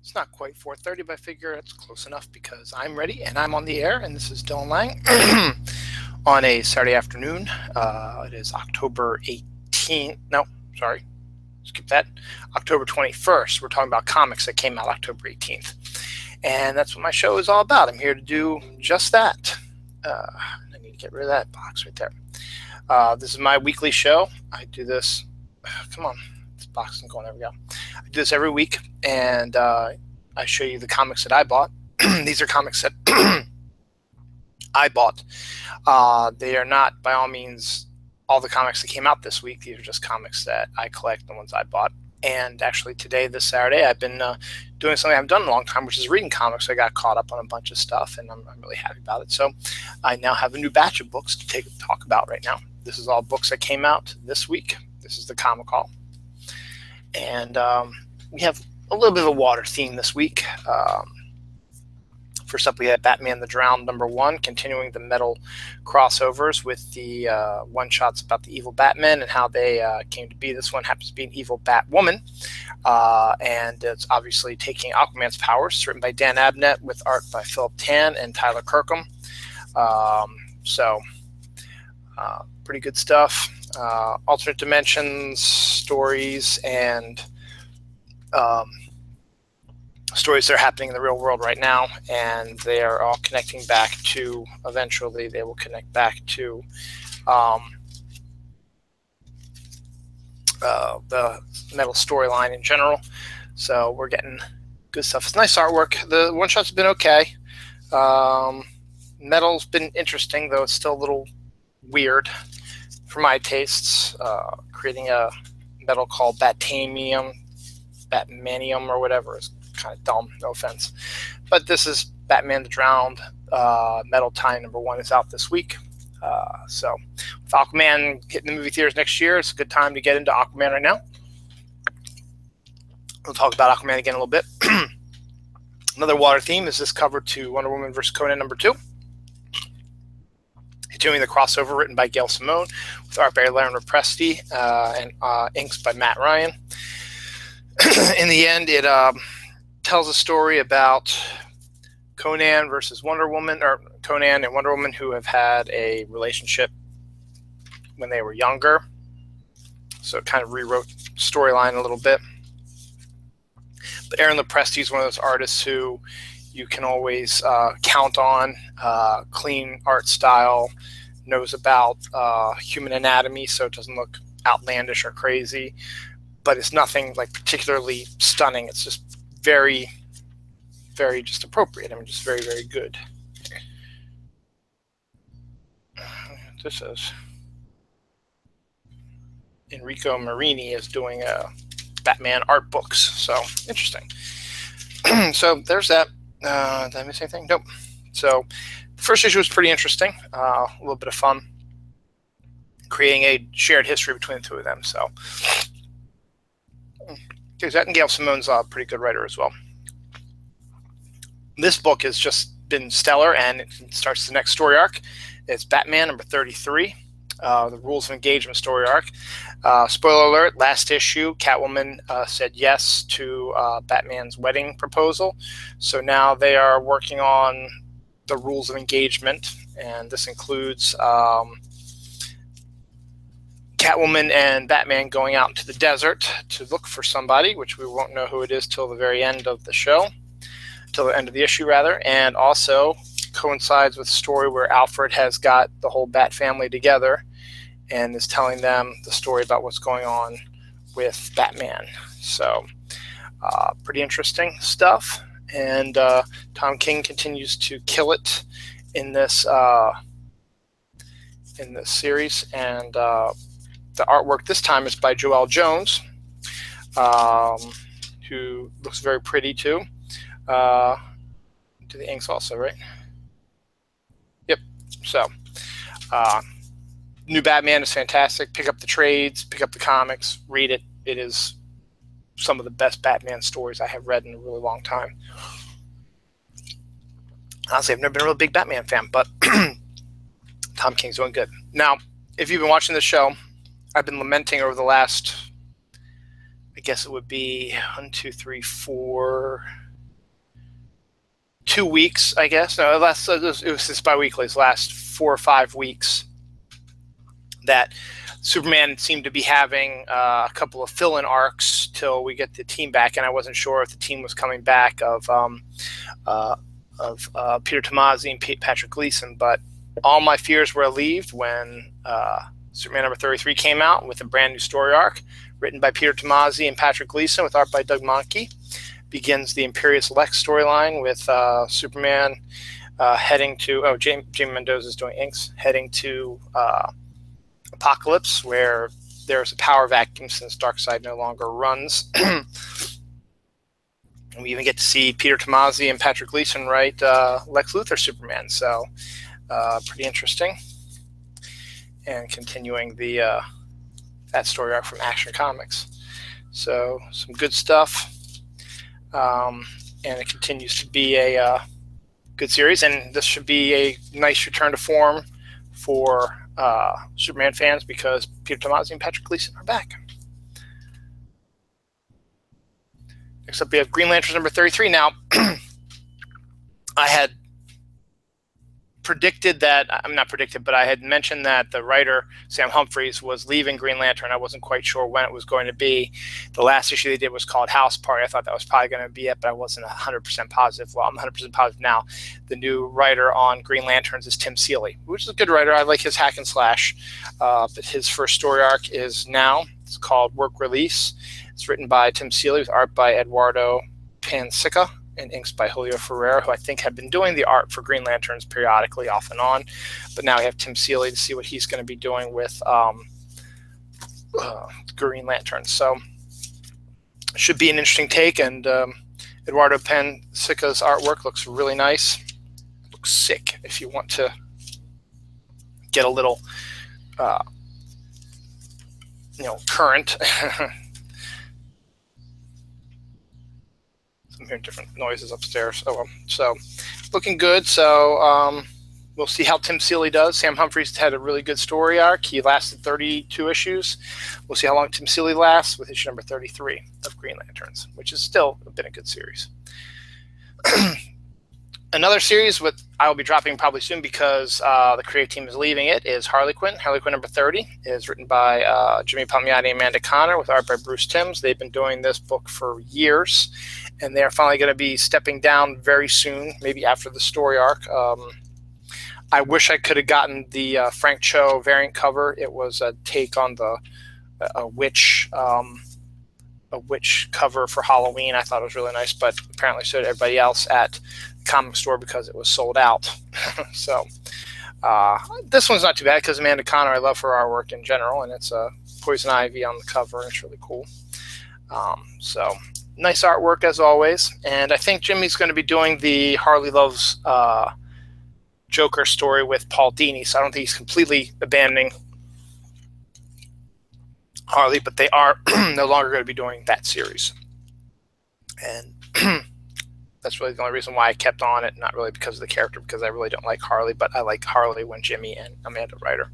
It's not quite 4:30, but I figure it's close enough because I'm ready and I'm on the air, and this is Dylan Lang on a Saturday afternoon. It is October 18th. No, sorry. Skip that. October 21st. We're talking about comics that came out October 18th. And that's what my show is all about. I'm here to do just that. I need to get rid of that box right there. This is my weekly show. I do this. Come on. This box isn't going. There we go. I do this every week, and I show you the comics that I bought. These are comics that I bought. They are not, by all means, all the comics that came out this week. These are just comics that I collect, the ones I bought. And actually today, this Saturday, I've been doing something I haven't done in a long time, which is reading comics. I got caught up on a bunch of stuff, and I'm really happy about it. So I now have a new batch of books to talk about right now. This is all books that came out this week. This is the Comic Haul. And we have a little bit of a water theme this week. First up, we had Batman the Drowned #1, continuing the metal crossovers with the one-shots about the evil Batman and how they came to be. This one happens to be an evil Batwoman, and it's obviously taking Aquaman's powers. It's written by Dan Abnett with art by Philip Tan and Tyler Kirkham. Pretty good stuff. Alternate dimensions, stories, and stories that are happening in the real world right now, and they are all connecting back to, eventually they will connect back to the metal storyline in general. So we're getting good stuff. It's nice artwork. The one-shots have been okay. Metal's been interesting, though it's still a little weird for my tastes. Creating a metal called Batmanium, or whatever is kind of dumb, no offense. But this is Batman the Drowned. Metal Tie #1 is out this week. So with Aquaman hitting the movie theaters next year, it's a good time to get into Aquaman right now. We'll talk about Aquaman again in a little bit. Another water theme is this cover to Wonder Woman vs. Conan #2. Continuing the crossover written by Gail Simone with art by Lauren Represti and inks by Matt Ryan. In the end, it tells a story about Conan versus Wonder Woman, or Conan and Wonder Woman, who have had a relationship when they were younger. So it kind of rewrote the storyline a little bit. But Aaron Lopresti is one of those artists who you can always count on. Clean art style, knows about human anatomy, so it doesn't look outlandish or crazy. But it's nothing like particularly stunning. It's just very, very just appropriate. I mean, just very, very good. This is Enrico Marini is doing Batman art books. So interesting. So there's that. Did I miss anything? Nope. So the first issue was pretty interesting. A little bit of fun. Creating a shared history between the two of them. So that, and Gail Simone's a pretty good writer as well. This book has just been stellar, and it starts the next story arc. It's Batman #33, the Rules of Engagement story arc. Spoiler alert, last issue, Catwoman said yes to Batman's wedding proposal. So now they are working on the Rules of Engagement, and this includes Catwoman and Batman going out into the desert to look for somebody, which we won't know who it is till the very end of the show, till the end of the issue rather, and also coincides with a story where Alfred has got the whole Bat family together and is telling them the story about what's going on with Batman. So pretty interesting stuff, and Tom King continues to kill it in this series, and the artwork this time is by Joelle Jones, who looks very pretty too. Do the inks also, right? Yep. So, new Batman is fantastic. Pick up the trades, pick up the comics, read it. It is some of the best Batman stories I have read in a really long time. Honestly, I've never been a real big Batman fan, but Tom King's doing good. Now, if you've been watching the show, I've been lamenting over the last, I guess it would be 1, 2, 3, 4, 2 weeks, I guess. No, it was this bi-weekly, last 4 or 5 weeks, that Superman seemed to be having a couple of fill-in arcs till we get the team back, and I wasn't sure if the team was coming back of Peter Tomasi and Patrick Gleason, but all my fears were alleviated when Superman number 33 came out with a brand new story arc written by Peter Tomasi and Patrick Gleason with art by Doug Mahnke. Begins the Imperious Lex storyline with Superman heading to, Jamie Mendoza is doing inks, heading to Apocalypse, where there's a power vacuum since Darkseid no longer runs. And we even get to see Peter Tomasi and Patrick Gleason write Lex Luthor Superman, so pretty interesting. And continuing the that story arc from Action Comics. So some good stuff. And it continues to be a good series, and this should be a nice return to form for Superman fans because Peter Tomasi and Patrick Gleason are back. Next up, we have Green Lantern number 33. Now, I had predicted that, I'm not predicted, but I had mentioned that the writer, Sam Humphries, was leaving Green Lantern. I wasn't quite sure when it was going to be. The last issue they did was called House Party. I thought that was probably going to be it, but I wasn't 100% positive. Well, I'm 100% positive now. The new writer on Green Lanterns is Tim Seeley, which is a good writer. I like his hack and slash. But his first story arc is now. It's called Work Release. It's written by Tim Seeley with art by Eduardo Pansica and inks by Julio Ferreira, who I think had been doing the art for Green Lanterns periodically off and on. But now we have Tim Seeley to see what he's going to be doing with Green Lanterns. So it should be an interesting take, and Eduardo Pansica's artwork looks really nice. Looks sick if you want to get a little current. I'm hearing different noises upstairs. Oh, well. So looking good. So we'll see how Tim Seeley does. Sam Humphries had a really good story arc. He lasted 32 issues. We'll see how long Tim Seeley lasts with issue number 33 of Green Lanterns, which has still been a good series. Another series I will be dropping probably soon because the creative team is leaving it is Harley Quinn. Harley Quinn number 30 is written by Jimmy Palmiotti and Amanda Conner with art by Bruce Timms. They've been doing this book for years, and they're finally going to be stepping down very soon, maybe after the story arc. I wish I could have gotten the Frank Cho variant cover. It was a take on a witch cover for Halloween. I thought it was really nice, but apparently so did everybody else at the comic store because it was sold out. So this one's not too bad because Amanda Conner, I love her artwork in general, and it's a Poison Ivy on the cover, and it's really cool. So nice artwork as always, and I think Jimmy's going to be doing the Harley Loves Joker story with Paul Dini, so I don't think he's completely abandoning Harley, but they are no longer going to be doing that series. And that's really the only reason why I kept on it, not really because of the character, because I really don't like Harley, but I like Harley when Jimmy and Amanda write her.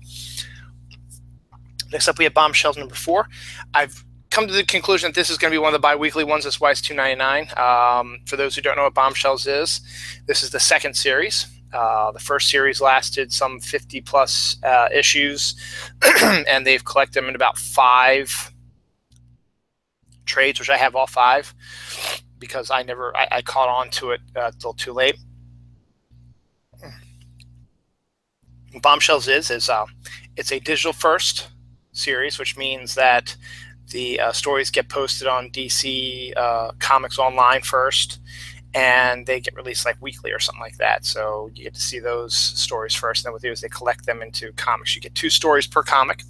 Next up, we have Bombshells number 4. I've come to the conclusion that this is going to be one of the bi-weekly ones. That's why it's $2.99. For those who don't know what Bombshells is, this is the second series. The first series lasted some 50-plus issues, and they've collected them in about 5 trades, which I have all 5 because I caught on to it till too late. Bombshells is it's a digital first series, which means that the stories get posted on DC Comics Online first, and they get released like weekly or something like that. So you get to see those stories first, and then what they do is they collect them into comics. You get 2 stories per comic.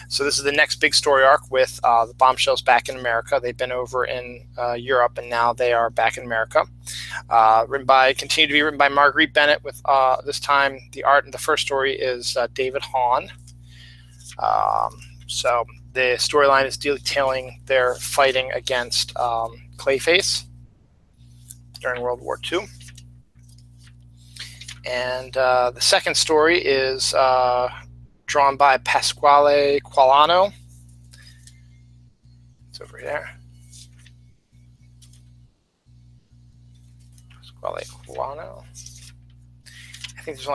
So this is the next big story arc with the Bombshells back in America. They've been over in Europe, and now they are back in America. Continue to be written by Marguerite Bennett, with this time the art in the first story is David Hahn. So the storyline is detailing their fighting against Clayface during World War II. And the second story is drawn by Pasquale Qualano. It's over there. Guano. I think there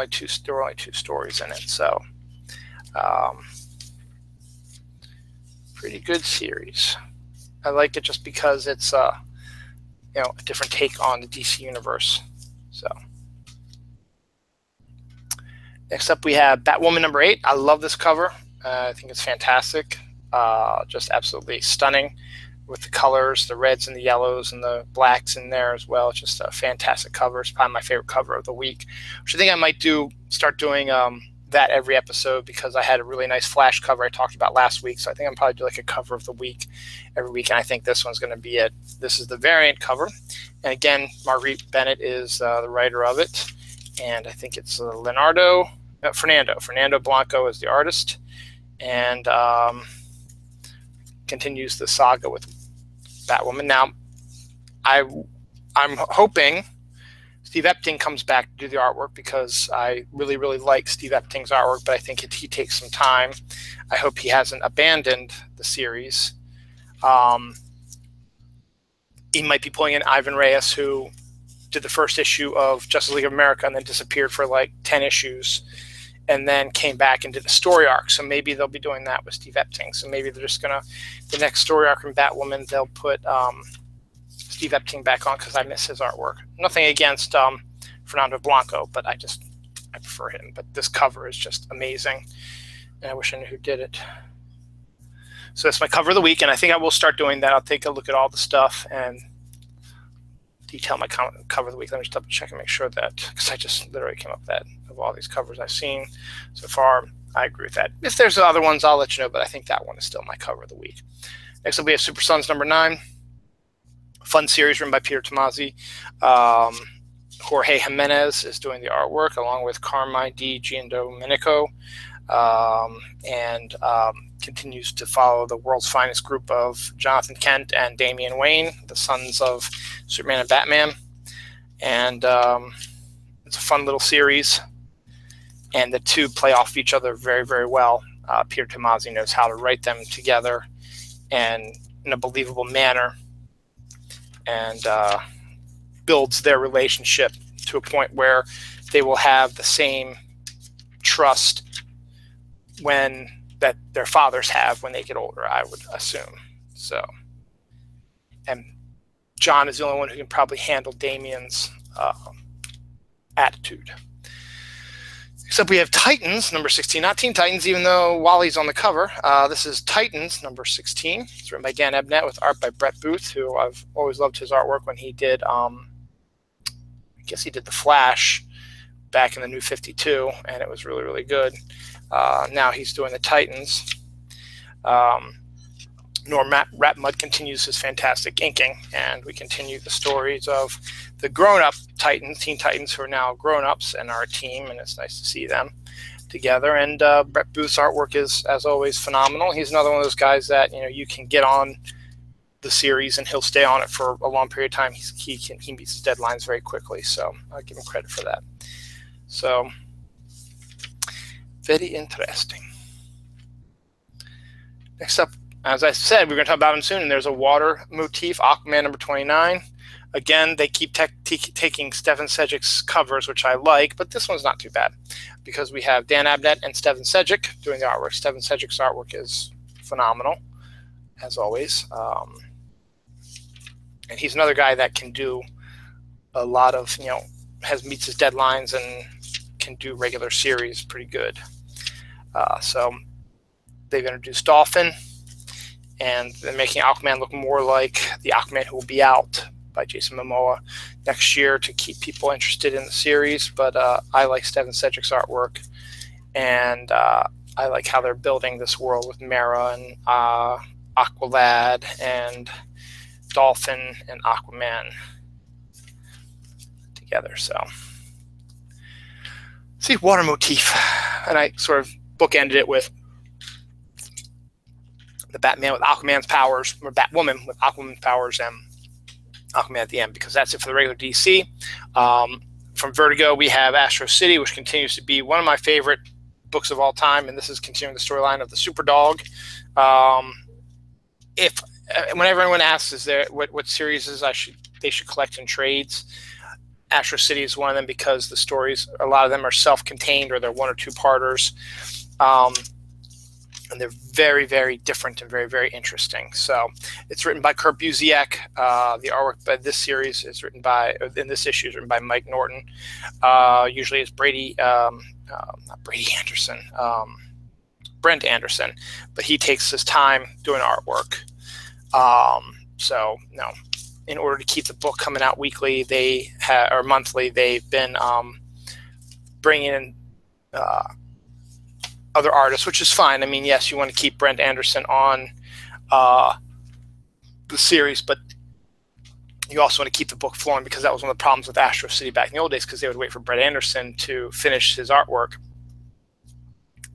were only two stories in it, so pretty good series. I like it just because it's a different take on the DC universe. So next up we have Batwoman number 8. I love this cover. I think it's fantastic. Just absolutely stunning with the colors, the reds and the yellows and the blacks in there as well. It's just a fantastic cover. It's probably my favorite cover of the week, which I think I might start doing that every episode, because I had a really nice Flash cover I talked about last week. So I think I'm probably do like a cover of the week every week, and I think this one's going to be it. This is the variant cover, and again, Marguerite Bennett is the writer of it, and I think it's Fernando Blanco is the artist, and continues the saga with Batwoman. Now, I'm hoping Steve Epting comes back to do the artwork, because I really, really like Steve Epting's artwork, but I think he takes some time. I hope he hasn't abandoned the series. He might be pulling in Ivan Reyes, who did the first issue of Justice League of America and then disappeared for like 10 issues and then came back and did a story arc. So maybe they'll be doing that with Steve Epting. So maybe they're just going to, the next story arc in Batwoman, they'll put Steve Epting back on, because I miss his artwork. Nothing against Fernando Blanco, but I prefer him. But this cover is just amazing, and I wish I knew who did it. So that's my cover of the week, and I think I will start doing that. I'll take a look at all the stuff and detail my cover of the week. Let me just double check and make sure that, because I just literally came up with that of all these covers I've seen so far. I agree with that. If there's other ones, I'll let you know, but I think that one is still my cover of the week. Next up, we have Super Sons number 9. Fun series written by Peter Tomasi. Jorge Jimenez is doing the artwork, along with Carmine Di Giandomenico, and continues to follow the world's finest group of Jonathan Kent and Damian Wayne, the sons of Superman and Batman. And it's a fun little series, and the two play off each other very, very well. Peter Tomasi knows how to write them together and in a believable manner, and builds their relationship to a point where they will have the same trust that their fathers have when they get older, I would assume. So, and John is the only one who can probably handle Damian's attitude. Except we have Titans, number 16. Not Teen Titans, even though Wally's on the cover. This is Titans, number 16. It's written by Dan Abnett with art by Brett Booth, who I've always loved his artwork when he did, I guess he did The Flash back in the New 52, and it was really, really good. Now he's doing the Titans. Norm Ratmud continues his fantastic inking, and we continue the stories of the grown-up Titans, Teen Titans, who are now grown-ups and are a team, and it's nice to see them together. And Brett Booth's artwork is, as always, phenomenal. He's another one of those guys that you can get on the series and he'll stay on it for a long period of time. He meets his deadlines very quickly, so I'll give him credit for that. So, very interesting. Next up, as I said, we're going to talk about him soon, and there's a water motif, Aquaman number 29. Again, they keep taking Stefan Sedgwick's covers, which I like, but this one's not too bad, because we have Dan Abnett and Stefan Sedgwick doing the artwork. Stefan Sedgwick's artwork is phenomenal, as always. And he's another guy that can do a lot of, meets his deadlines and can do regular series pretty good. So they've introduced Dolphin, and they're making Aquaman look more like the Aquaman who will be out by Jason Momoa next year to keep people interested in the series. But I like Stefan Sedgwick's artwork, and I like how they're building this world with Mera and Aqualad and Dolphin and Aquaman together. So, see, water motif, and I sort of bookended it with the Batman with Aquaman's powers, or Batwoman with Aquaman's powers, and Aquaman at the end, because that's it for the regular DC. From Vertigo, we have Astro City, which continues to be one of my favorite books of all time, and this is continuing the storyline of the Superdog. Whenever anyone asks, what series they should collect in trades, Astro City is one of them because the stories, a lot of them are self-contained or they're 1 or 2 parters. And they're very, very different and very, very interesting. So it's written by Kurt Busiek. The artwork by this series is written by, in this issue, is written by Mike Norton. Usually it's Brady, not Brady Anderson, Brent Anderson, but he takes his time doing artwork. So, you know, in order to keep the book coming out weekly, or monthly, they've been bringing in other artists, which is fine. I mean, yes, you want to keep Brent Anderson on the series, but you also want to keep the book flowing, because that was one of the problems with Astro City back in the old days, because they would wait for Brent Anderson to finish his artwork,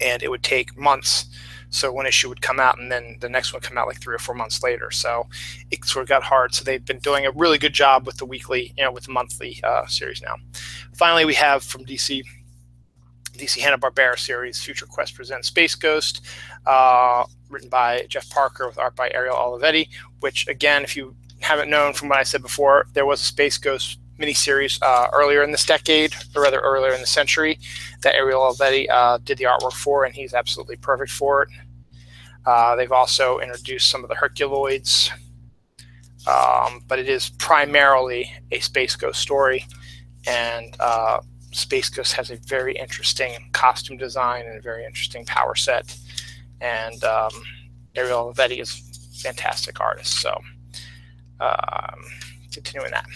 and it would take months. So one issue would come out, and then the next one would come out like 3 or 4 months later. So it sort of got hard. So they've been doing a really good job with the weekly, you know, with the monthly series now. Finally, we have from DC Hanna-Barbera series, Future Quest presents Space Ghost, written by Jeff Parker with art by Ariel Olivetti, which, again, if you haven't known from what I said before, there was a Space Ghost miniseries earlier in this decade, or rather earlier in the century, that Ariel Olivetti did the artwork for, and he's absolutely perfect for it. They've also introduced some of the Herculoids, but it is primarily a Space Ghost story, and Space Ghost has a very interesting costume design and a very interesting power set, and Ariel Olivetti is a fantastic artist. So continuing that.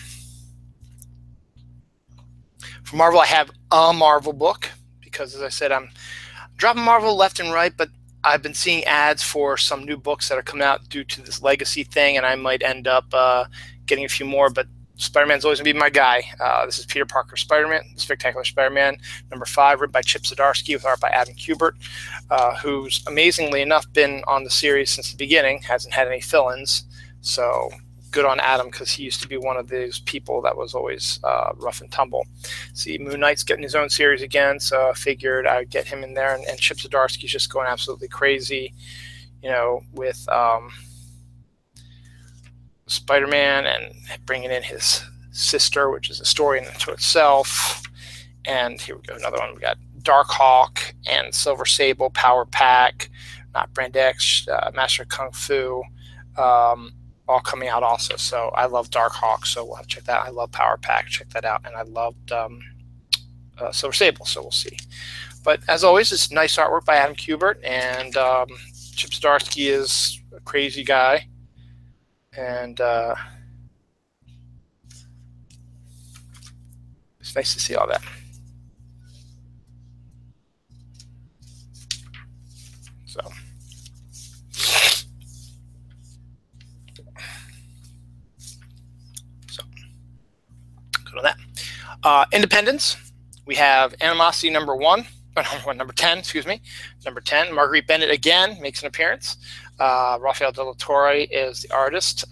For Marvel, I have a Marvel book, because, as I said, I'm dropping Marvel left and right, but I've been seeing ads for some new books that are coming out due to this legacy thing, and I might end up getting a few more, but Spider-Man's always going to be my guy. This is Peter Parker Spider-Man, Spectacular Spider-Man, #5, written by Chip Zdarsky with art by Adam Kubert, who's amazingly enough been on the series since the beginning, hasn't had any fill-ins. So good on Adam, because he used to be one of those people that was always rough and tumble. See, Moon Knight's getting his own series again, so I figured I'd get him in there. And Chip Zdarsky's just going absolutely crazy, you know, with Spider-Man, and bringing in his sister, which is a story in and itself. And here we go, another one. We got Darkhawk and Silver Sable, Power Pack, not Brand X, Master Kung Fu, all coming out also. So I love Darkhawk, so we'll have to check that out. I love Power Pack, check that out. And I loved Silver Sable, so we'll see. But as always, it's nice artwork by Adam Kubert, and Chip Zdarsky is a crazy guy. And it's nice to see all that. So good on that. Independence. We have Animosity #1. Number 10, excuse me. Number 10, Marguerite Bennett again makes an appearance. Rafael de la Torre is the artist.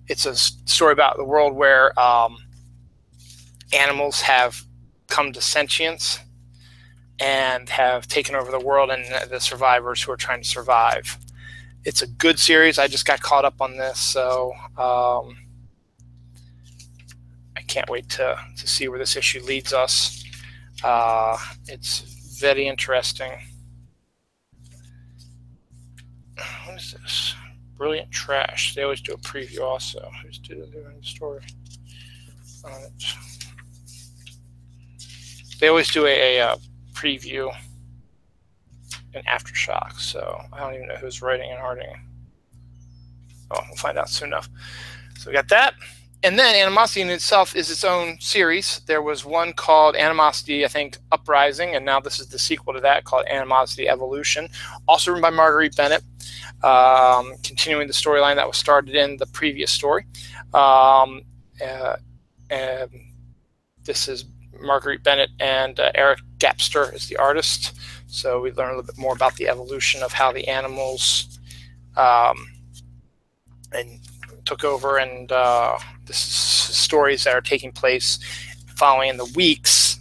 It's a story about the world where animals have come to sentience and have taken over the world, and the survivors who are trying to survive. It's a good series. I just got caught up on this, so I can't wait to see where this issue leads us. It's very interesting. What is this? Brilliant Trash. They always do a preview also. Who's doing the story on it? They always do a preview in Aftershock, so I don't even know who's writing and arting. Oh, we'll find out soon enough. So we got that. And then Animosity in itself is its own series. There was one called Animosity, I think, Uprising, and now this is the sequel to that called Animosity Evolution, also written by Marguerite Bennett, continuing the storyline that was started in the previous story. And this is Marguerite Bennett, and Eric Gapster is the artist. So we learn a little bit more about the evolution of how the animals and took over, and this is stories that are taking place following the weeks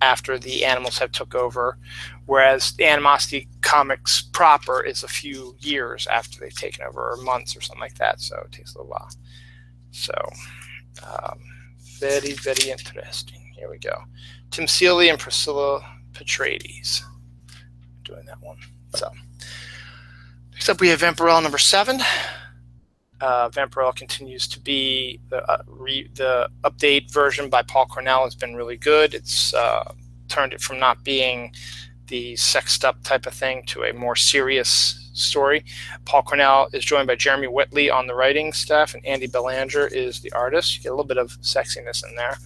after the animals have took over, whereas the Animosity comics proper is a few years after they've taken over, or months or something like that, so it takes a little while. So Very, very interesting. Here we go. Tim Seeley and Priscilla Petrades doing that one. So next up we have Vampirella number 7. Vampirella continues to be the update version by Paul Cornell has been really good. It's turned it from not being the sexed up type of thing to a more serious story. Paul Cornell is joined by Jeremy Whitley on the writing staff, and Andy Belanger is the artist. You get a little bit of sexiness in there,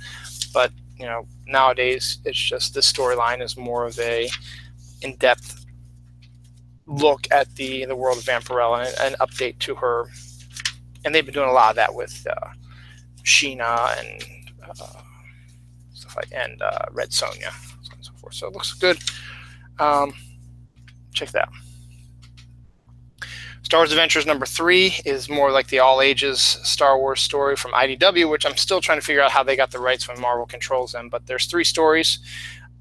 but you know, nowadays it's just this storyline is more of a in-depth look at the world of Vampirella and an update to her. And they've been doing a lot of that with Sheena and stuff like Red Sonja, so on and so forth. So it looks good. Check that out. Star Wars Adventures number 3 is more like the all-ages Star Wars story from IDW, which I'm still trying to figure out how they got the rights when Marvel controls them. But there's 3 stories,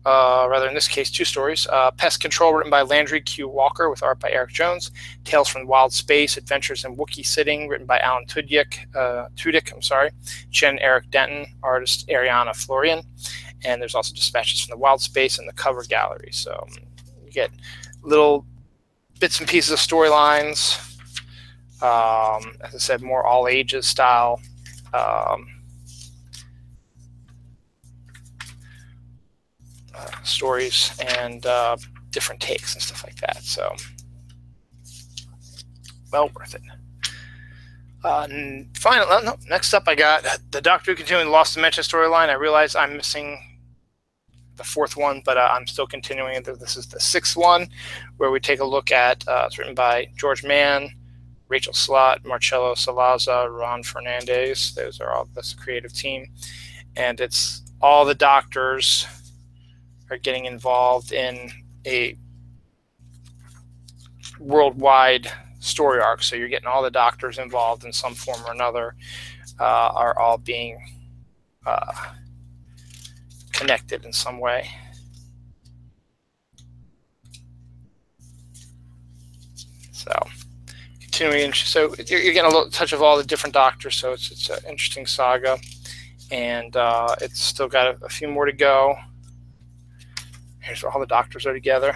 rather in this case 2 stories. Pest Control, written by Landry Q. Walker, with art by Eric Jones. Tales from Wild Space, Adventures in Wookiee Sitting, written by Alan Tudyk, Chen Eric Denton, artist Ariana Florian. And there's also Dispatches from the Wild Space in the cover gallery. So you get little bits and pieces of storylines. As I said, more all ages style. Stories and different takes and stuff like that. So well worth it. Finally, next up I got the Doctor Who Continuing the Lost Dimension storyline. I realize I'm missing the 4th one, but I'm still continuing. This is the 6th one, where we take a look at, it's written by George Mann, Rachel Slott, Marcelo Salazar, Ron Fernandez. That's the creative team. And it's all the Doctors are getting involved in a worldwide story arc. So you're getting all the Doctors involved in some form or another, are all being connected in some way. So continuing, so you're getting a little touch of all the different Doctors. So it's an interesting saga, and it's still got a few more to go. Here's where all the Doctors are together.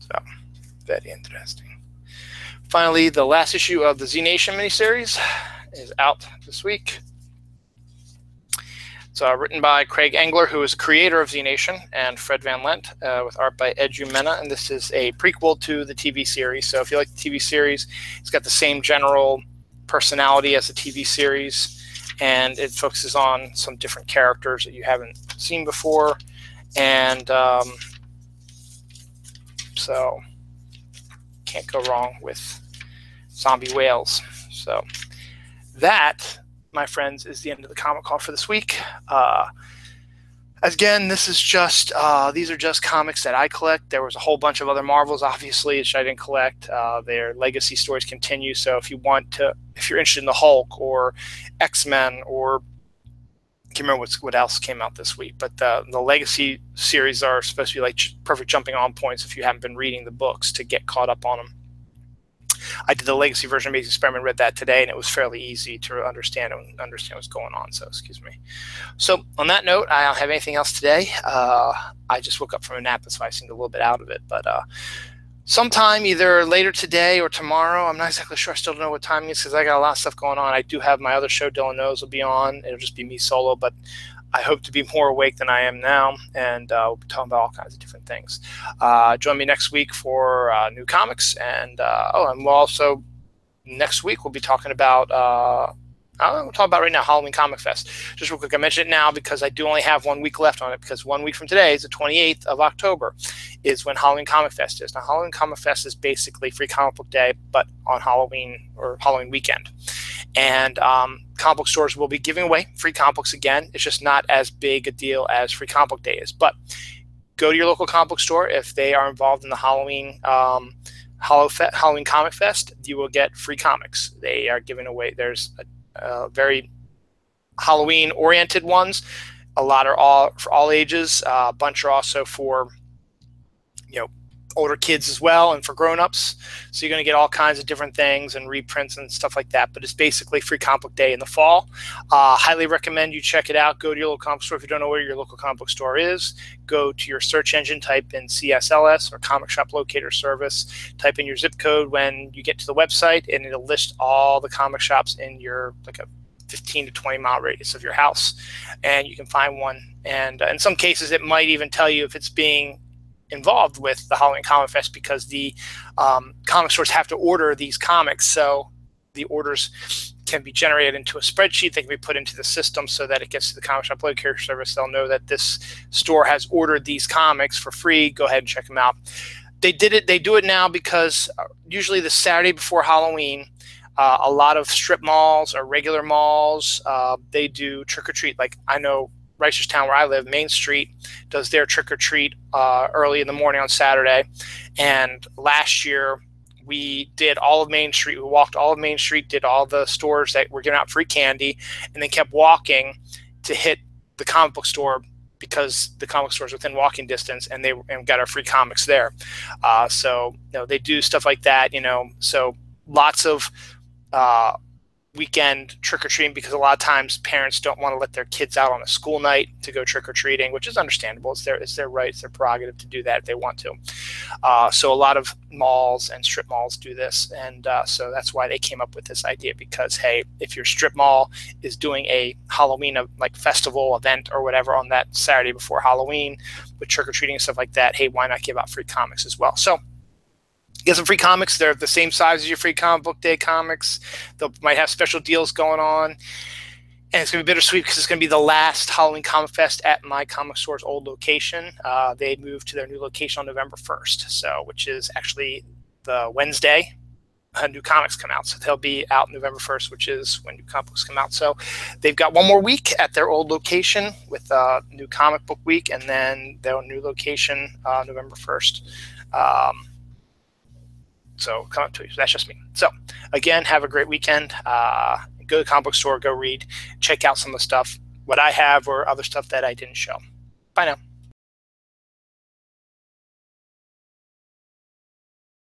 So very interesting. Finally, the last issue of the Z Nation miniseries is out this week. It's written by Craig Engler, who is the creator of Z Nation, and Fred Van Lent, with art by Ed Umena. And this is a prequel to the TV series. So if you like the TV series, it's got the same general personality as the TV series, and it focuses on some different characters that you haven't seen before. And so can't go wrong with zombie whales. So that, my friends, is the end of the comic call for this week. Again, this is just these are just comics that I collect. There was a whole bunch of other Marvels, obviously, which I didn't collect. Their legacy stories continue. So if you're interested in the Hulk or X-Men, or I can't remember what else came out this week, but the legacy series are supposed to be like perfect jumping on points if you haven't been reading the books to get caught up on them. I did the legacy version of Amazing Spider-Man, read that today, and it was fairly easy to understand what's going on. So, excuse me. So, on that note, I don't have anything else today. I just woke up from a nap, so I seemed a little bit out of it. But sometime either later today or tomorrow, I'm not exactly sure. I still don't know what time it is because I got a lot of stuff going on. I do have my other show, Dylan Knows, will be on. It'll just be me solo, but I hope to be more awake than I am now, and we'll be talking about all kinds of different things. Join me next week for new comics, and and we'll also next week we'll be talking about we'll talk about right now Halloween Comic Fest. Just real quick, I mention it now because I do only have 1 week left on it, because 1 week from today is the 28th of October is when Halloween Comic Fest is. Now, Halloween Comic Fest is basically Free Comic Book Day, but on Halloween or Halloween weekend. And comic book stores will be giving away free comic books again. It's just not as big a deal as Free Comic Book Day is. But go to your local comic book store. If they are involved in the Halloween Comic Fest, you will get free comics. They are giving away. There's very Halloween-oriented ones. A lot are all for all ages. A bunch are also for older kids as well, and for grown-ups. So you're going to get all kinds of different things and reprints and stuff like that. But it's basically Free Comic Book Day in the fall. Highly recommend you check it out. Go to your local comic store. If you don't know where your local comic book store is, go to your search engine, type in CSLS or Comic Shop Locator Service, type in your zip code when you get to the website, and it'll list all the comic shops in your, like, a 15 to 20 mile radius of your house, and you can find one. And in some cases, it might even tell you if it's being involved with the Halloween Comic Fest, because the comic stores have to order these comics. So the orders can be generated into a spreadsheet. They can be put into the system so that it gets to the Comic Shop Locator Service. They'll know that this store has ordered these comics for free. Go ahead and check them out. They do it now because usually the Saturday before Halloween, a lot of strip malls or regular malls, they do trick-or-treat. Like, I know Reisterstown, where I live, Main Street does their trick-or-treat early in the morning on Saturday. And last year, we did all of Main Street. We walked all of Main Street, did all the stores that were giving out free candy, and then kept walking to hit the comic book store, because the comic store is within walking distance, and got our free comics there. So, you know, they do stuff like that, you know. So lots of weekend trick-or-treating, because a lot of times parents don't want to let their kids out on a school night to go trick-or-treating, which is understandable. It's their right, it's their prerogative to do that if they want to. So a lot of malls and strip malls do this, and so that's why they came up with this idea, because, hey, if your strip mall is doing a Halloween like festival event or whatever on that Saturday before Halloween with trick-or-treating and stuff like that, hey, why not give out free comics as well? So get some free comics. They're the same size as your Free Comic Book Day comics. They might have special deals going on. And it's going to be bittersweet, because it's going to be the last Halloween Comic Fest at my comic store's old location. They moved to their new location on November 1st, so, which is actually the Wednesday new comics come out. So they'll be out November 1st, which is when new comic books come out. So they've got one more week at their old location with new comic book week, and then their new location November 1st. So come up to you. So that's just me. So again, have a great weekend. Go to the comic book store, go read, check out some of the stuff, what I have or other stuff that I didn't show. Bye now.